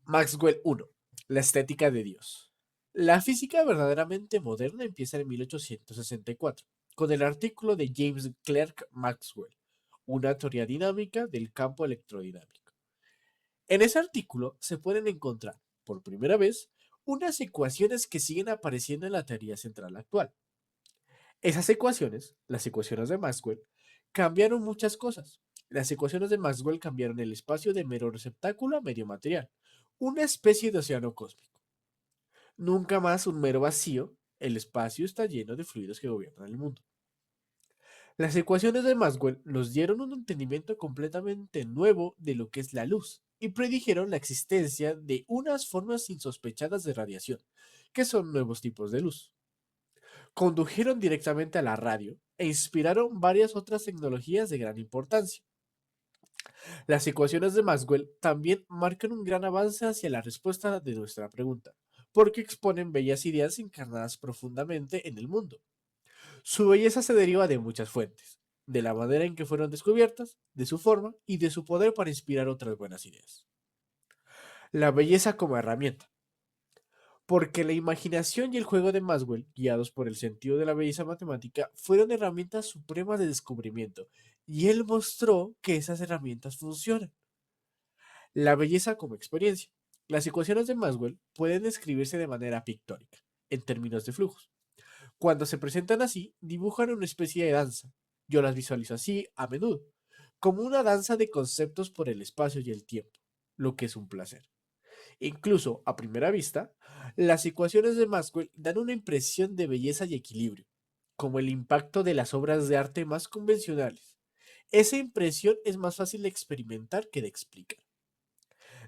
Maxwell 1. La estética de Dios. La física verdaderamente moderna empieza en 1864, con el artículo de James Clerk Maxwell, una teoría dinámica del campo electrodinámico. En ese artículo se pueden encontrar, por primera vez, unas ecuaciones que siguen apareciendo en la teoría central actual. Esas ecuaciones, las ecuaciones de Maxwell, cambiaron muchas cosas. Las ecuaciones de Maxwell cambiaron el espacio de mero receptáculo a medio material, una especie de océano cósmico. Nunca más un mero vacío, el espacio está lleno de fluidos que gobiernan el mundo. Las ecuaciones de Maxwell nos dieron un entendimiento completamente nuevo de lo que es la luz y predijeron la existencia de unas formas insospechadas de radiación, que son nuevos tipos de luz. Condujeron directamente a la radio e inspiraron varias otras tecnologías de gran importancia. Las ecuaciones de Maxwell también marcan un gran avance hacia la respuesta de nuestra pregunta, porque exponen bellas ideas encarnadas profundamente en el mundo. Su belleza se deriva de muchas fuentes, de la manera en que fueron descubiertas, de su forma y de su poder para inspirar otras buenas ideas. La belleza como herramienta. Porque la imaginación y el juego de Maxwell, guiados por el sentido de la belleza matemática, fueron herramientas supremas de descubrimiento, y él mostró que esas herramientas funcionan. La belleza como experiencia. Las ecuaciones de Maxwell pueden escribirse de manera pictórica, en términos de flujos. Cuando se presentan así, dibujan una especie de danza. Yo las visualizo así a menudo, como una danza de conceptos por el espacio y el tiempo, lo que es un placer. Incluso, a primera vista, las ecuaciones de Maxwell dan una impresión de belleza y equilibrio, como el impacto de las obras de arte más convencionales. Esa impresión es más fácil de experimentar que de explicar.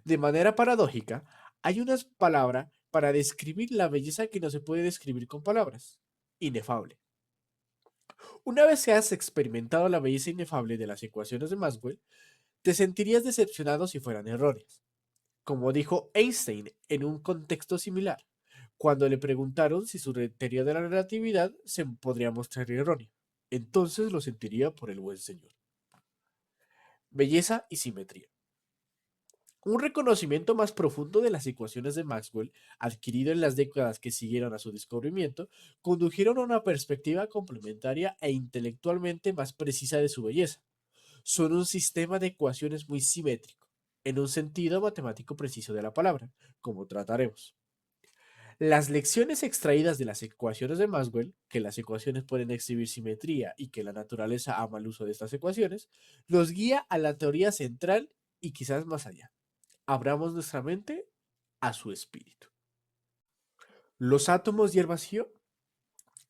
De manera paradójica, hay una palabra para describir la belleza que no se puede describir con palabras. Inefable. Una vez que has experimentado la belleza inefable de las ecuaciones de Maxwell, te sentirías decepcionado si fueran erróneas. Como dijo Einstein en un contexto similar, cuando le preguntaron si su teoría de la relatividad se podría mostrar errónea. Entonces lo sentiría por el buen señor. Belleza y simetría. Un reconocimiento más profundo de las ecuaciones de Maxwell, adquirido en las décadas que siguieron a su descubrimiento, condujeron a una perspectiva complementaria e intelectualmente más precisa de su belleza. Son un sistema de ecuaciones muy simétrico, en un sentido matemático preciso de la palabra, como trataremos. Las lecciones extraídas de las ecuaciones de Maxwell, que las ecuaciones pueden exhibir simetría y que la naturaleza ama el uso de estas ecuaciones, nos guía a la teoría central y quizás más allá. Abramos nuestra mente a su espíritu. Los átomos y el vacío.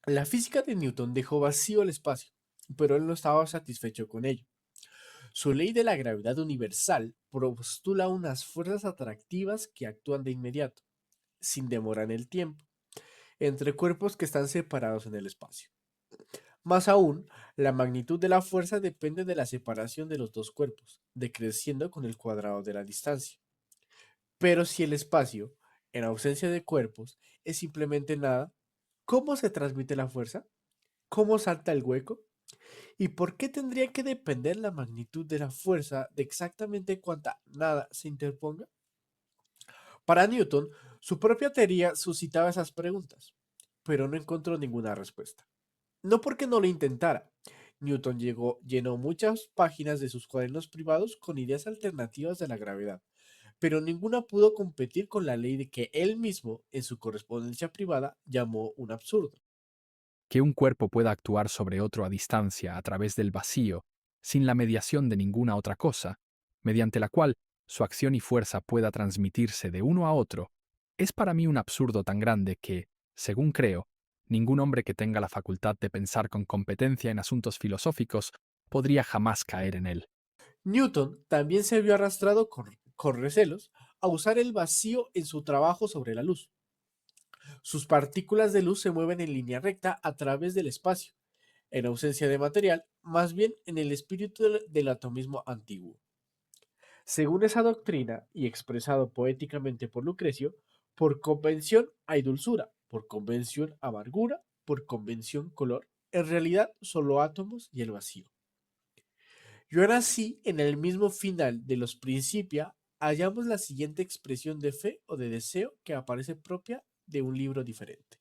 La física de Newton dejó vacío el espacio, pero él no estaba satisfecho con ello. Su ley de la gravedad universal postula unas fuerzas atractivas que actúan de inmediato, sin demora en el tiempo, entre cuerpos que están separados en el espacio. Más aún, la magnitud de la fuerza depende de la separación de los dos cuerpos, decreciendo con el cuadrado de la distancia. Pero si el espacio, en ausencia de cuerpos, es simplemente nada, ¿cómo se transmite la fuerza? ¿Cómo salta el hueco? ¿Y por qué tendría que depender la magnitud de la fuerza de exactamente cuánta nada se interponga? Para Newton, su propia teoría suscitaba esas preguntas, pero no encontró ninguna respuesta. No porque no lo intentara. Newton llenó muchas páginas de sus cuadernos privados con ideas alternativas de la gravedad, pero ninguna pudo competir con la ley de que él mismo, en su correspondencia privada, llamó un absurdo. Que un cuerpo pueda actuar sobre otro a distancia a través del vacío, sin la mediación de ninguna otra cosa, mediante la cual su acción y fuerza pueda transmitirse de uno a otro, es para mí un absurdo tan grande que, según creo, ningún hombre que tenga la facultad de pensar con competencia en asuntos filosóficos podría jamás caer en él. Newton también se vio arrastrado con recelos a usar el vacío en su trabajo sobre la luz. Sus partículas de luz se mueven en línea recta a través del espacio, en ausencia de material, más bien en el espíritu del atomismo antiguo. Según esa doctrina, y expresado poéticamente por Lucrecio, por convención hay dulzura, por convención amargura, por convención color, en realidad solo átomos y el vacío. Yo nací en el mismo final de los Principia hallamos la siguiente expresión de fe o de deseo que aparece propia de un libro diferente.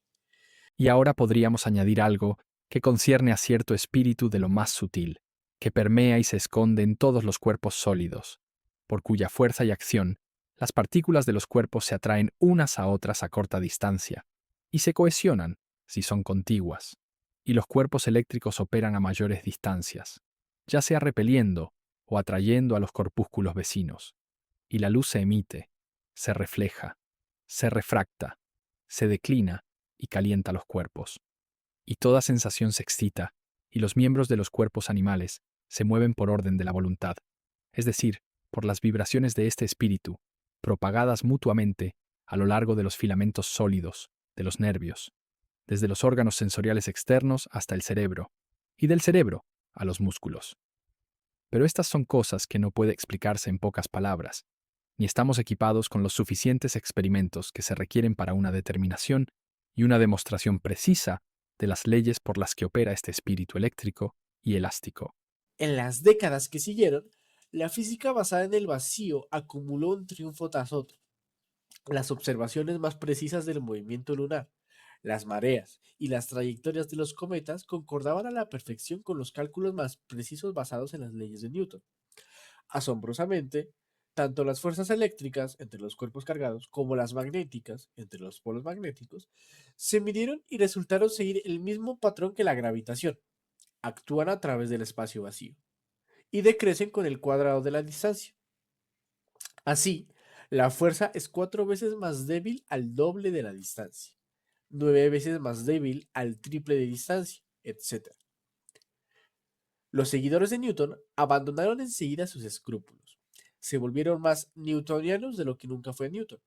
Y ahora podríamos añadir algo que concierne a cierto espíritu de lo más sutil, que permea y se esconde en todos los cuerpos sólidos, por cuya fuerza y acción las partículas de los cuerpos se atraen unas a otras a corta distancia, y se cohesionan si son contiguas, y los cuerpos eléctricos operan a mayores distancias, ya sea repeliendo o atrayendo a los corpúsculos vecinos, y la luz se emite, se refleja, se refracta, se declina y calienta los cuerpos. Y toda sensación se excita, y los miembros de los cuerpos animales se mueven por orden de la voluntad, es decir, por las vibraciones de este espíritu, propagadas mutuamente a lo largo de los filamentos sólidos, de los nervios, desde los órganos sensoriales externos hasta el cerebro, y del cerebro a los músculos. Pero estas son cosas que no puede explicarse en pocas palabras, ni estamos equipados con los suficientes experimentos que se requieren para una determinación y una demostración precisa de las leyes por las que opera este espíritu eléctrico y elástico. En las décadas que siguieron, la física basada en el vacío acumuló un triunfo tras otro. Las observaciones más precisas del movimiento lunar, las mareas y las trayectorias de los cometas concordaban a la perfección con los cálculos más precisos basados en las leyes de Newton. Asombrosamente, tanto las fuerzas eléctricas entre los cuerpos cargados como las magnéticas entre los polos magnéticos se midieron y resultaron seguir el mismo patrón que la gravitación. Actúan a través del espacio vacío y decrecen con el cuadrado de la distancia. Así, la fuerza es 4 veces más débil al doble de la distancia, 9 veces más débil al triple de distancia, etc. Los seguidores de Newton abandonaron enseguida sus escrúpulos. Se volvieron más newtonianos de lo que nunca fue Newton.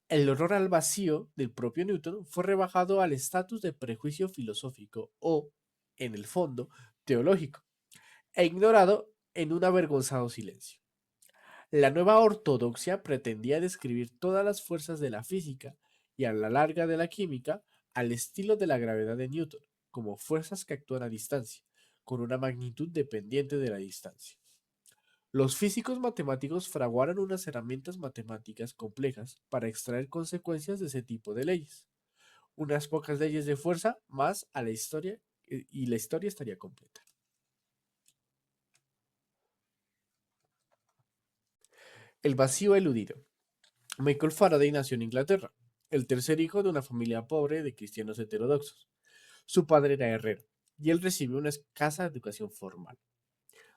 El horror al vacío del propio Newton fue rebajado al estatus de prejuicio filosófico o, en el fondo, teológico, e ignorado en un avergonzado silencio. La nueva ortodoxia pretendía describir todas las fuerzas de la física y a la larga de la química al estilo de la gravedad de Newton, como fuerzas que actúan a distancia, con una magnitud dependiente de la distancia. Los físicos matemáticos fraguaron unas herramientas matemáticas complejas para extraer consecuencias de ese tipo de leyes. Unas pocas leyes de fuerza más a la historia y la historia estaría completa. El vacío eludido. Michael Faraday nació en Inglaterra, el tercer hijo de una familia pobre de cristianos heterodoxos. Su padre era herrero y él recibió una escasa educación formal.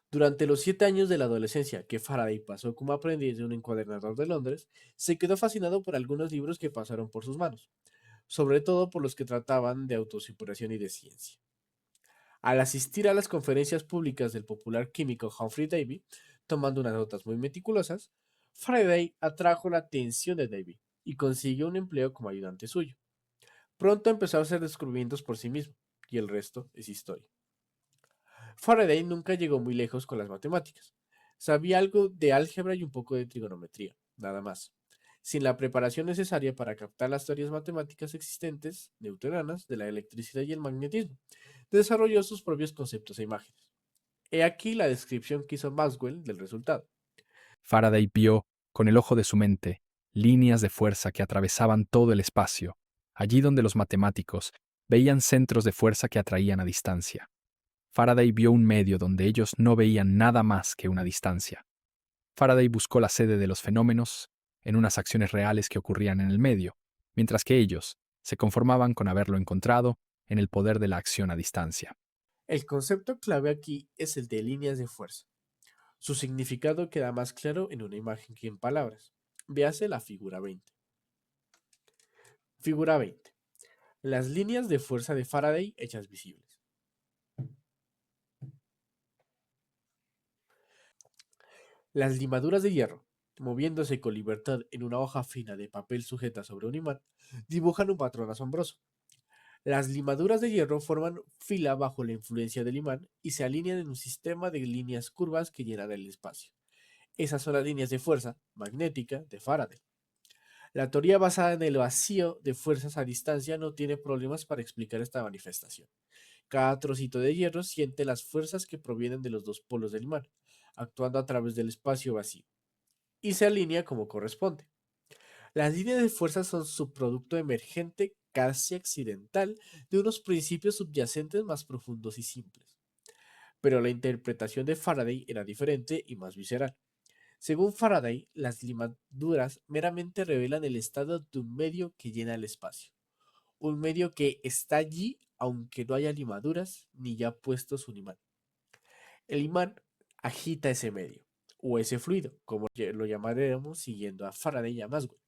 Durante los 7 años de la adolescencia que Faraday pasó como aprendiz de un encuadernador de Londres, se quedó fascinado por algunos libros que pasaron por sus manos, sobre todo por los que trataban de autosuperación y de ciencia. Al asistir a las conferencias públicas del popular químico Humphrey Davy, tomando unas notas muy meticulosas, Faraday atrajo la atención de Davy y consiguió un empleo como ayudante suyo. Pronto empezó a hacer descubrimientos por sí mismo, y el resto es historia. Faraday nunca llegó muy lejos con las matemáticas. Sabía algo de álgebra y un poco de trigonometría, nada más. Sin la preparación necesaria para captar las teorías matemáticas existentes, newtonianas, de la electricidad y el magnetismo, desarrolló sus propios conceptos e imágenes. He aquí la descripción que hizo Maxwell del resultado. Faraday vio, con el ojo de su mente, líneas de fuerza que atravesaban todo el espacio, allí donde los matemáticos veían centros de fuerza que atraían a distancia. Faraday vio un medio donde ellos no veían nada más que una distancia. Faraday buscó la sede de los fenómenos en unas acciones reales que ocurrían en el medio, mientras que ellos se conformaban con haberlo encontrado en el poder de la acción a distancia. El concepto clave aquí es el de líneas de fuerza. Su significado queda más claro en una imagen que en palabras. Véase la figura 20. Figura 20. Las líneas de fuerza de Faraday hechas visibles. Las limaduras de hierro, moviéndose con libertad en una hoja fina de papel sujeta sobre un imán, dibujan un patrón asombroso. Las limaduras de hierro forman fila bajo la influencia del imán y se alinean en un sistema de líneas curvas que llenan el espacio. Esas son las líneas de fuerza magnética de Faraday. La teoría basada en el vacío de fuerzas a distancia no tiene problemas para explicar esta manifestación. Cada trocito de hierro siente las fuerzas que provienen de los dos polos del imán, actuando a través del espacio vacío. y se alinea como corresponde. Las líneas de fuerza son subproducto emergente casi accidental de unos principios subyacentes más profundos y simples. Pero la interpretación de Faraday era diferente y más visceral. Según Faraday, las limaduras meramente revelan el estado de un medio que llena el espacio. Un medio que está allí aunque no haya limaduras ni ya puestos un imán. El imán agita ese medio, o ese fluido, como lo llamaremos siguiendo a Faraday y a Maxwell.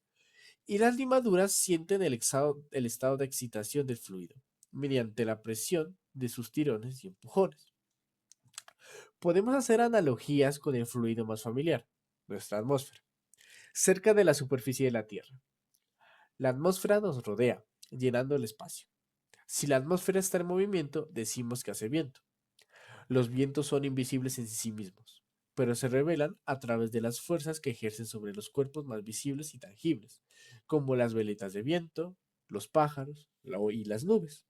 Y las limaduras sienten el estado de excitación del fluido, mediante la presión de sus tirones y empujones. Podemos hacer analogías con el fluido más familiar, nuestra atmósfera, cerca de la superficie de la Tierra. La atmósfera nos rodea, llenando el espacio. Si la atmósfera está en movimiento, decimos que hace viento. Los vientos son invisibles en sí mismos, pero se revelan a través de las fuerzas que ejercen sobre los cuerpos más visibles y tangibles, como las veletas de viento, los pájaros y las nubes.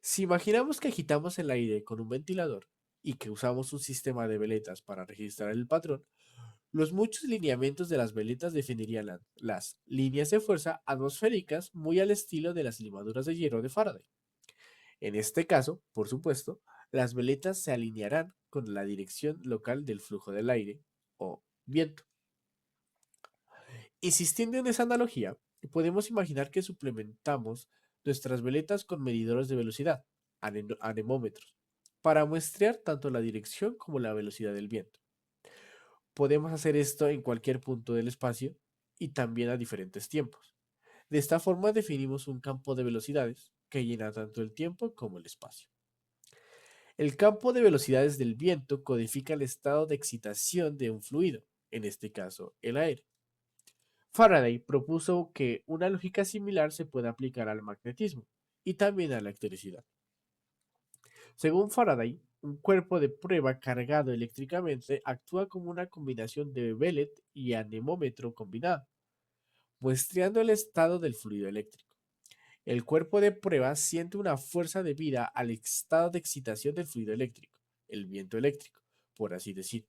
Si imaginamos que agitamos el aire con un ventilador y que usamos un sistema de veletas para registrar el patrón, los muchos lineamientos de las veletas definirían las líneas de fuerza atmosféricas muy al estilo de las limaduras de hierro de Faraday. En este caso, por supuesto, las veletas se alinearán con la dirección local del flujo del aire o viento. Insistiendo en esa analogía, podemos imaginar que suplementamos nuestras veletas con medidores de velocidad, anemómetros, para muestrear tanto la dirección como la velocidad del viento. Podemos hacer esto en cualquier punto del espacio y también a diferentes tiempos. De esta forma definimos un campo de velocidades que llena tanto el tiempo como el espacio. El campo de velocidades del viento codifica el estado de excitación de un fluido, en este caso el aire. Faraday propuso que una lógica similar se puede aplicar al magnetismo y también a la electricidad. Según Faraday, un cuerpo de prueba cargado eléctricamente actúa como una combinación de vellet y anemómetro combinado, muestreando el estado del fluido eléctrico. El cuerpo de prueba siente una fuerza debida al estado de excitación del fluido eléctrico, el viento eléctrico, por así decir,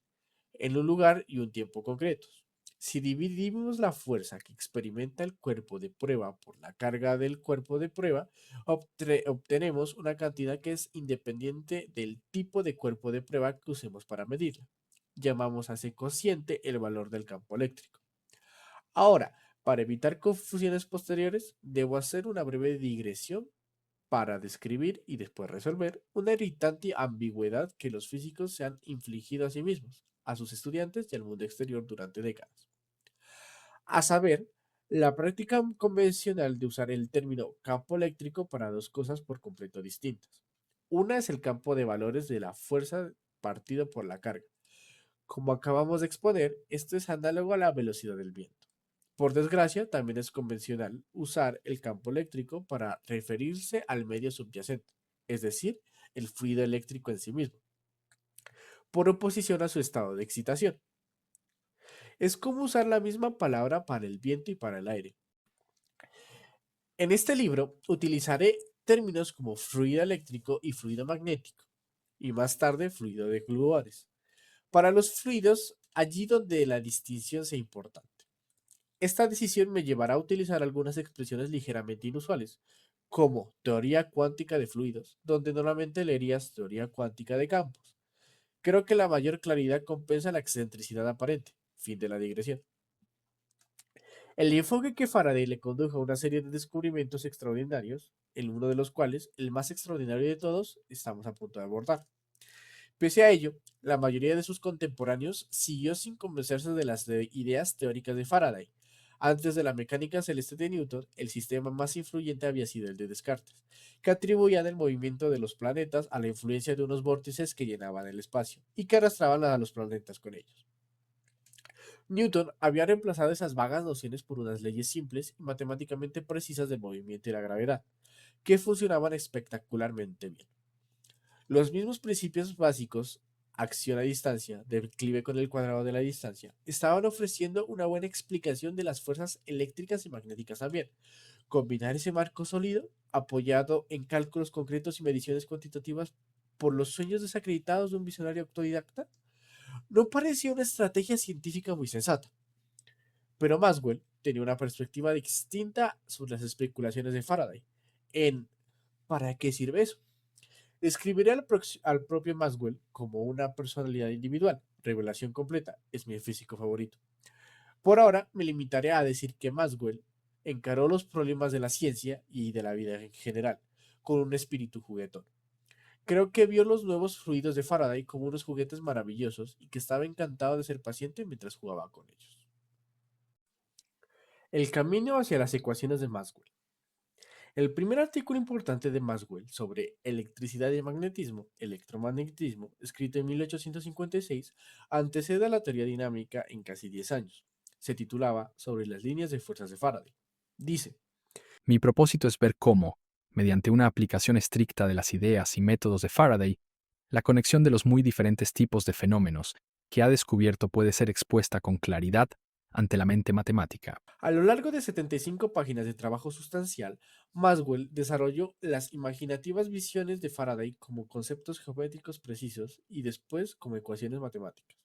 en un lugar y un tiempo concretos. Si dividimos la fuerza que experimenta el cuerpo de prueba por la carga del cuerpo de prueba, obtenemos una cantidad que es independiente del tipo de cuerpo de prueba que usemos para medirla. Llamamos a ese cociente el valor del campo eléctrico. Ahora, para evitar confusiones posteriores, debo hacer una breve digresión para describir y después resolver una irritante ambigüedad que los físicos se han infligido a sí mismos, a sus estudiantes y al mundo exterior durante décadas. A saber, la práctica convencional de usar el término campo eléctrico para dos cosas por completo distintas. Una es el campo de valores de la fuerza partido por la carga. Como acabamos de exponer, esto es análogo a la velocidad del viento. Por desgracia, también es convencional usar el campo eléctrico para referirse al medio subyacente, es decir, el fluido eléctrico en sí mismo, por oposición a su estado de excitación. Es como usar la misma palabra para el viento y para el aire. En este libro utilizaré términos como fluido eléctrico y fluido magnético, y más tarde fluido de gluones, para los fluidos allí donde la distinción sea importante. Esta decisión me llevará a utilizar algunas expresiones ligeramente inusuales, como teoría cuántica de fluidos, donde normalmente leerías teoría cuántica de campos. Creo que la mayor claridad compensa la excentricidad aparente. Fin de la digresión. El enfoque que Faraday le condujo a una serie de descubrimientos extraordinarios, en uno de los cuales, el más extraordinario de todos, estamos a punto de abordar. Pese a ello, la mayoría de sus contemporáneos siguió sin convencerse de las ideas teóricas de Faraday. Antes de la mecánica celeste de Newton, el sistema más influyente había sido el de Descartes, que atribuían el movimiento de los planetas a la influencia de unos vórtices que llenaban el espacio y que arrastraban a los planetas con ellos. Newton había reemplazado esas vagas nociones por unas leyes simples y matemáticamente precisas del movimiento y la gravedad, que funcionaban espectacularmente bien. Los mismos principios básicos, acción a distancia, declive con el cuadrado de la distancia, estaban ofreciendo una buena explicación de las fuerzas eléctricas y magnéticas también. Combinar ese marco sólido, apoyado en cálculos concretos y mediciones cuantitativas por los sueños desacreditados de un visionario autodidacta, No parecía una estrategia científica muy sensata, pero Maxwell tenía una perspectiva distinta sobre las especulaciones de Faraday. En ¿para qué sirve eso? Describiré al propio Maxwell como una personalidad individual. Revelación completa, es mi físico favorito. Por ahora me limitaré a decir que Maxwell encaró los problemas de la ciencia y de la vida en general con un espíritu juguetón. Creo que vio los nuevos fluidos de Faraday como unos juguetes maravillosos y que estaba encantado de ser paciente mientras jugaba con ellos. El camino hacia las ecuaciones de Maxwell. El primer artículo importante de Maxwell sobre electricidad y magnetismo, electromagnetismo, escrito en 1856, antecede a la teoría dinámica en casi 10 años. Se titulaba Sobre las líneas de fuerzas de Faraday. Dice: Mi propósito es ver cómo, mediante una aplicación estricta de las ideas y métodos de Faraday, la conexión de los muy diferentes tipos de fenómenos que ha descubierto puede ser expuesta con claridad ante la mente matemática. a lo largo de 75 páginas de trabajo sustancial, Maxwell desarrolló las imaginativas visiones de Faraday como conceptos geométricos precisos y después como ecuaciones matemáticas.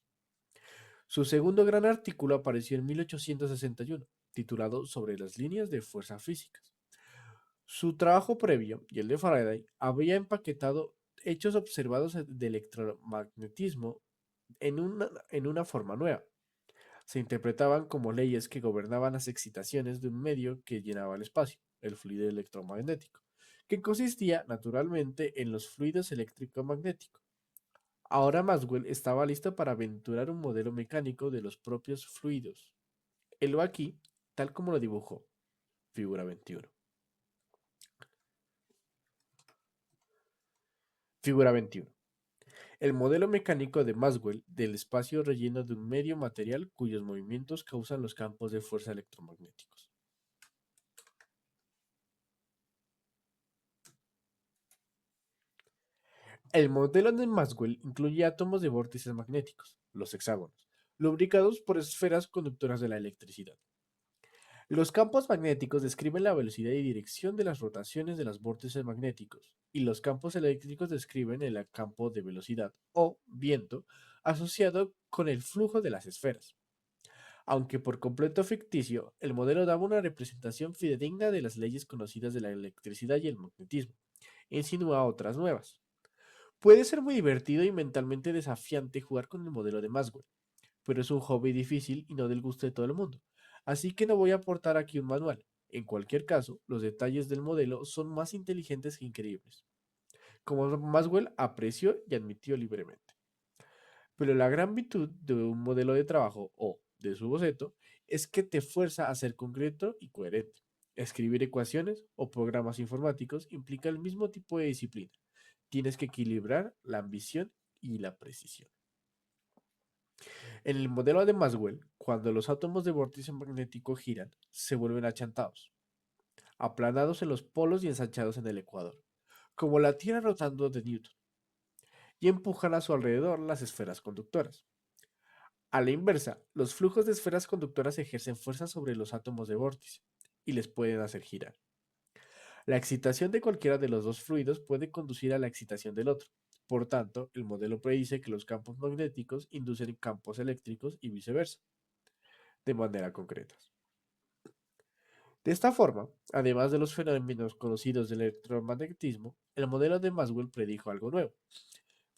Su segundo gran artículo apareció en 1861, titulado Sobre las líneas de fuerza físicas. Su trabajo previo y el de Faraday había empaquetado hechos observados de electromagnetismo en una forma nueva. Se interpretaban como leyes que gobernaban las excitaciones de un medio que llenaba el espacio, el fluido electromagnético, que consistía naturalmente en los fluidos eléctrico-magnéticos. Ahora Maxwell estaba listo para aventurar un modelo mecánico de los propios fluidos. Helo aquí, tal como lo dibujó, figura 21. Figura 21. El modelo mecánico de Maxwell del espacio relleno de un medio material cuyos movimientos causan los campos de fuerza electromagnéticos. El modelo de Maxwell incluye átomos de vórtices magnéticos, los hexágonos, lubricados por esferas conductoras de la electricidad. Los campos magnéticos describen la velocidad y dirección de las rotaciones de los vórtices magnéticos, y los campos eléctricos describen el campo de velocidad o viento asociado con el flujo de las esferas. Aunque por completo ficticio, el modelo daba una representación fidedigna de las leyes conocidas de la electricidad y el magnetismo, e insinúa otras nuevas. Puede ser muy divertido y mentalmente desafiante jugar con el modelo de Maxwell, pero es un hobby difícil y no del gusto de todo el mundo, así que no voy a aportar aquí un manual. En cualquier caso, los detalles del modelo son más inteligentes que increíbles, como Maxwell apreció y admitió libremente. Pero la gran virtud de un modelo de trabajo o de su boceto es que te fuerza a ser concreto y coherente. Escribir ecuaciones o programas informáticos implica el mismo tipo de disciplina. Tienes que equilibrar la ambición y la precisión. En el modelo de Maxwell, cuando los átomos de vórtice magnético giran, se vuelven achantados, aplanados en los polos y ensanchados en el ecuador, como la Tierra rotando de Newton, y empujan a su alrededor las esferas conductoras. A la inversa, los flujos de esferas conductoras ejercen fuerza sobre los átomos de vórtice y les pueden hacer girar. La excitación de cualquiera de los dos fluidos puede conducir a la excitación del otro. Por tanto, el modelo predice que los campos magnéticos inducen campos eléctricos y viceversa, de manera concreta. De esta forma, además de los fenómenos conocidos del electromagnetismo, el modelo de Maxwell predijo algo nuevo.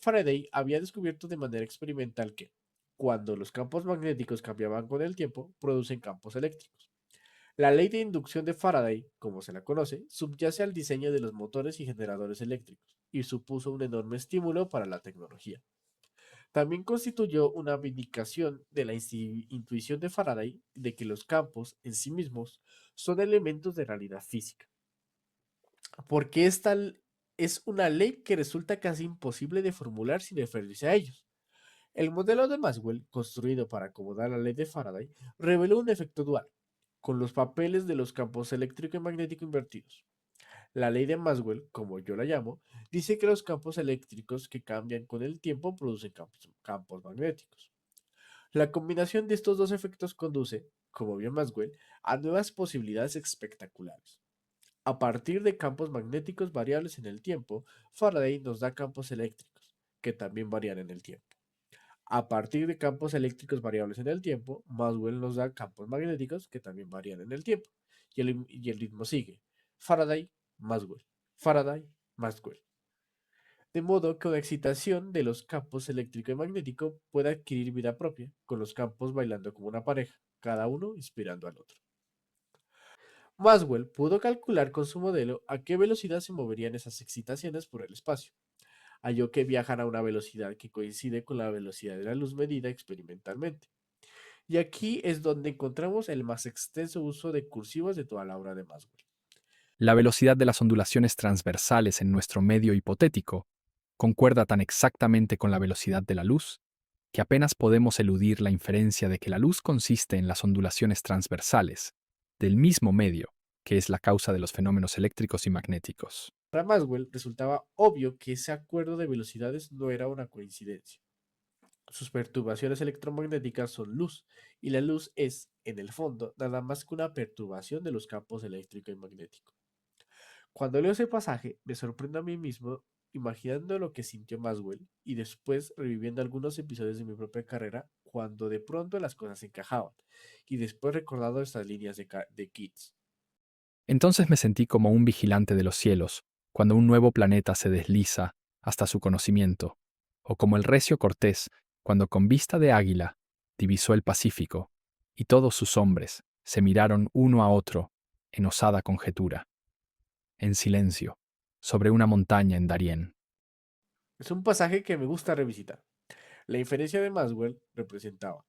Faraday había descubierto de manera experimental que, cuando los campos magnéticos cambiaban con el tiempo, producen campos eléctricos. La ley de inducción de Faraday, como se la conoce, subyace al diseño de los motores y generadores eléctricos, y supuso un enorme estímulo para la tecnología. También constituyó una vindicación de la intuición de Faraday de que los campos en sí mismos son elementos de realidad física, porque esta es una ley que resulta casi imposible de formular sin referirse a ellos. El modelo de Maxwell, construido para acomodar la ley de Faraday, reveló un efecto dual, con los papeles de los campos eléctrico y magnético invertidos. La ley de Maxwell, como yo la llamo, dice que los campos eléctricos que cambian con el tiempo producen campos magnéticos. La combinación de estos dos efectos conduce, como vio Maxwell, a nuevas posibilidades espectaculares. A partir de campos magnéticos variables en el tiempo, Faraday nos da campos eléctricos, que también varían en el tiempo. A partir de campos eléctricos variables en el tiempo, Maxwell nos da campos magnéticos que también varían en el tiempo. Y el ritmo sigue. Faraday, Maxwell. Faraday, Maxwell. De modo que una excitación de los campos eléctrico y magnético puede adquirir vida propia, con los campos bailando como una pareja, cada uno inspirando al otro. Maxwell pudo calcular con su modelo a qué velocidad se moverían esas excitaciones por el espacio. Halló que viajan a una velocidad que coincide con la velocidad de la luz medida experimentalmente. Y aquí es donde encontramos el más extenso uso de cursivas de toda la obra de Maxwell. La velocidad de las ondulaciones transversales en nuestro medio hipotético concuerda tan exactamente con la velocidad de la luz que apenas podemos eludir la inferencia de que la luz consiste en las ondulaciones transversales del mismo medio, que es la causa de los fenómenos eléctricos y magnéticos. Para Maxwell resultaba obvio que ese acuerdo de velocidades no era una coincidencia. Sus perturbaciones electromagnéticas son luz, y la luz es, en el fondo, nada más que una perturbación de los campos eléctrico y magnético. Cuando leo ese pasaje, me sorprendo a mí mismo imaginando lo que sintió Maxwell y después reviviendo algunos episodios de mi propia carrera cuando de pronto las cosas encajaban, y después recordando estas líneas de Keats. Entonces me sentí como un vigilante de los cielos, cuando un nuevo planeta se desliza hasta su conocimiento, o como el recio Cortés, cuando con vista de águila divisó el Pacífico, y todos sus hombres se miraron uno a otro en osada conjetura, en silencio, sobre una montaña en Darién. Es un pasaje que me gusta revisitar. La inferencia de Maxwell representaba,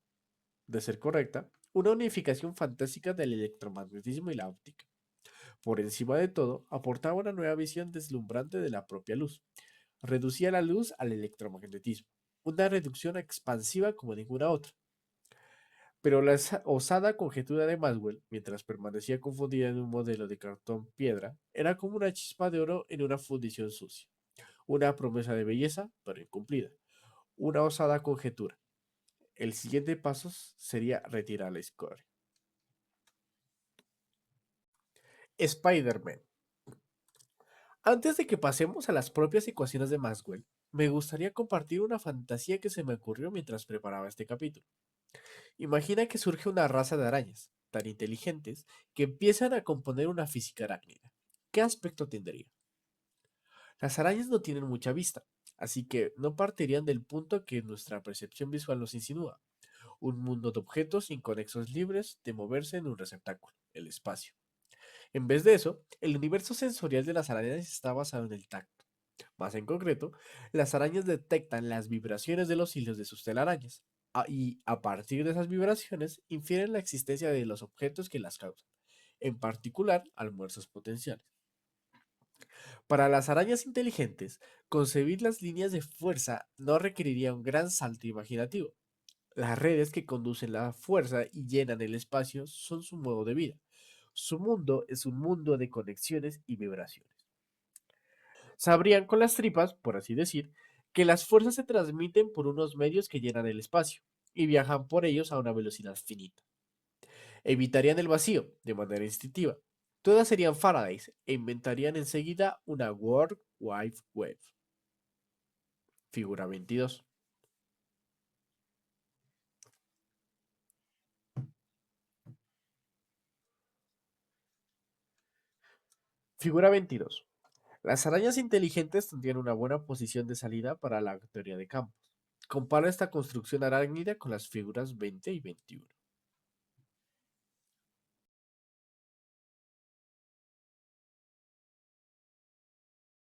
de ser correcta, una unificación fantástica del electromagnetismo y la óptica. Por encima de todo, aportaba una nueva visión deslumbrante de la propia luz. Reducía la luz al electromagnetismo, una reducción expansiva como ninguna otra. Pero la osada conjetura de Maxwell, mientras permanecía confundida en un modelo de cartón piedra, era como una chispa de oro en una fundición sucia, una promesa de belleza, pero incumplida, una osada conjetura. El siguiente paso sería retirar la escoria. Spider-Man. Antes de que pasemos a las propias ecuaciones de Maxwell, me gustaría compartir una fantasía que se me ocurrió mientras preparaba este capítulo. Imagina que surge una raza de arañas, tan inteligentes, que empiezan a componer una física arácnida. ¿Qué aspecto tendría? Las arañas no tienen mucha vista, así que no partirían del punto que nuestra percepción visual nos insinúa, un mundo de objetos inconexos libres de moverse en un receptáculo, el espacio. En vez de eso, el universo sensorial de las arañas está basado en el tacto. Más en concreto, las arañas detectan las vibraciones de los hilos de sus telarañas y a partir de esas vibraciones infieren la existencia de los objetos que las causan, en particular almuerzos potenciales. Para las arañas inteligentes, concebir las líneas de fuerza no requeriría un gran salto imaginativo. Las redes que conducen la fuerza y llenan el espacio son su modo de vida. Su mundo es un mundo de conexiones y vibraciones. Sabrían con las tripas, por así decir, que las fuerzas se transmiten por unos medios que llenan el espacio y viajan por ellos a una velocidad finita. Evitarían el vacío de manera instintiva. Todas serían Faradays e inventarían enseguida una World Wide Web. Figura 22. Figura 22. Las arañas inteligentes tendrían una buena posición de salida para la teoría de campos. Compara esta construcción arácnida con las figuras 20 y 21.